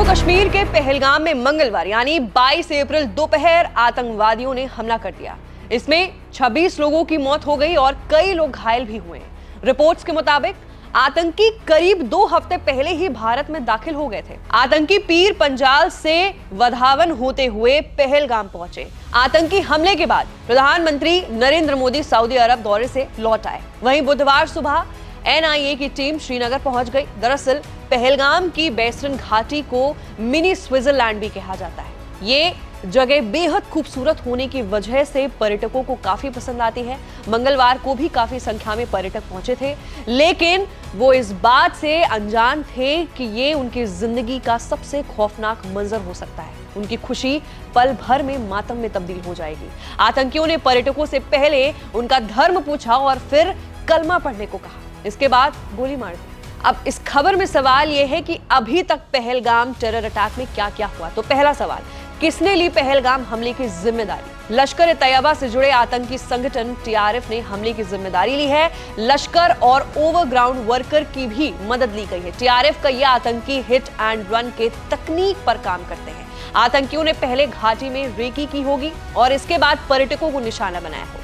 कश्मीर के पहलगाम में मंगलवार यानी 22 अप्रैल दोपहर आतंकवादियों ने हमला कर दिया। इसमें 26 लोगों की मौत हो गई और कई लोग घायल भी हुए। रिपोर्ट्स के मुताबिक आतंकी करीब 2 हफ्ते पहले ही भारत में दाखिल हो गए थे। आतंकी पीर पंजाल से वधावन होते हुए पहलगाम पहुंचे। आतंकी हमले के बाद प्रधानमंत्री नरेंद्र मोदी सऊदी अरब दौरे से लौट आए। वहीं बुधवार सुबह एनआईए की टीम श्रीनगर पहुंच गई। दरअसल पहलगाम की बेसरन घाटी को मिनी स्विट्जरलैंड भी कहा जाता है। ये जगह बेहद खूबसूरत होने की वजह से पर्यटकों को काफी पसंद आती है। मंगलवार को भी काफी संख्या में पर्यटक पहुंचे थे, लेकिन वो इस बात से अनजान थे कि ये उनकी जिंदगी का सबसे खौफनाक मंजर हो सकता है। उनकी खुशी पल भर में मातम में तब्दील हो जाएगी। आतंकियों ने पर्यटकों से पहले उनका धर्म पूछा और फिर कलमा पढ़ने को कहा। इसके बाद गोली मार दी। अब इस खबर में सवाल यह है कि अभी तक पहलगाम टेरर अटैक में क्या क्या हुआ। तो पहला सवाल, किसने ली पहलगाम हमले की जिम्मेदारी? लश्कर ए तैयबा से जुड़े आतंकी संगठन टीआरएफ ने हमले की जिम्मेदारी ली है। लश्कर और ओवरग्राउंड वर्कर की भी मदद ली गई है। टीआरएफ का यह आतंकी हिट एंड रन के तकनीक पर काम करते हैं। आतंकियों ने पहले घाटी में रेकी की होगी और इसके बाद पर्यटकों को निशाना बनाया होगा।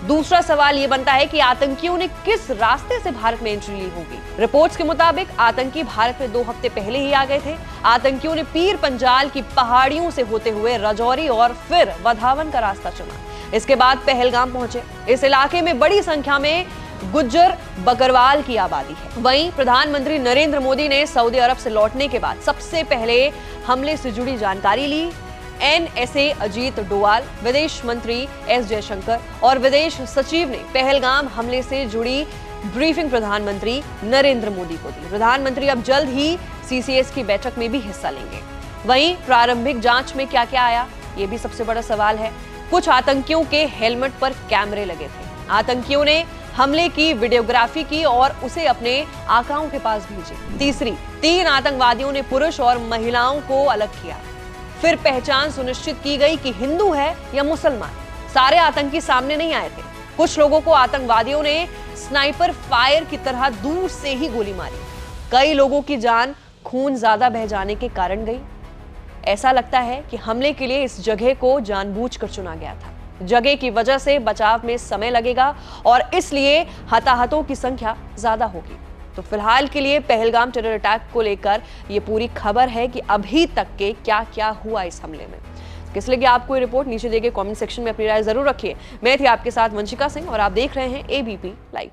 दूसरा सवाल यह बनता है कि आतंकियों ने किस रास्ते से भारत में एंट्री ली होगी। रिपोर्ट्स के मुताबिक आतंकी भारत में 2 हफ्ते पहले ही आ गए थे। आतंकियों ने पीर पंजाल की पहाड़ियों से होते हुए राजौरी और फिर वधावन का रास्ता चुना। इसके बाद पहलगाम पहुंचे। इस इलाके में बड़ी संख्या में गुज्जर बकरवाल की आबादी है। वहीं प्रधानमंत्री नरेंद्र मोदी ने सऊदी अरब से लौटने के बाद सबसे पहले हमले से जुड़ी जानकारी ली। एनएसए अजीत डोवाल, विदेश मंत्री एस जयशंकर और विदेश सचिव ने पहलगाम हमले से जुड़ी ब्रीफिंग प्रधानमंत्री नरेंद्र मोदी को दी। प्रधानमंत्री अब जल्द ही सीसीएस की बैठक में भी हिस्सा लेंगे। वहीं प्रारंभिक जांच में क्या क्या आया, ये भी सबसे बड़ा सवाल है। कुछ आतंकियों के हेलमेट पर कैमरे लगे थे। आतंकियों ने हमले की वीडियोग्राफी की और उसे अपने आकाओं के पास भेजी। तीसरी, 3 आतंकवादियों ने पुरुष और महिलाओं को अलग किया। फिर पहचान सुनिश्चित की गई कि हिंदू है या मुसलमान। सारे आतंकी सामने नहीं आए थे। कुछ लोगों को आतंकवादियों ने स्नाइपर फायर की तरह दूर से ही गोली मारी। कई लोगों की जान खून ज्यादा बह जाने के कारण गई। ऐसा लगता है कि हमले के लिए इस जगह को जानबूझकर चुना गया था। जगह की वजह से बचाव में समय लगेगा और इसलिए हताहतों की संख्या ज्यादा होगी। तो फिलहाल के लिए पहलगाम टेरर अटैक को लेकर ये पूरी खबर है कि अभी तक के क्या क्या हुआ इस हमले में। किस लगी आपको ये रिपोर्ट, नीचे दिए गए कमेंट सेक्शन में अपनी राय जरूर रखिए। मैं थी आपके साथ वंशिका सिंह और आप देख रहे हैं एबीपी लाइव।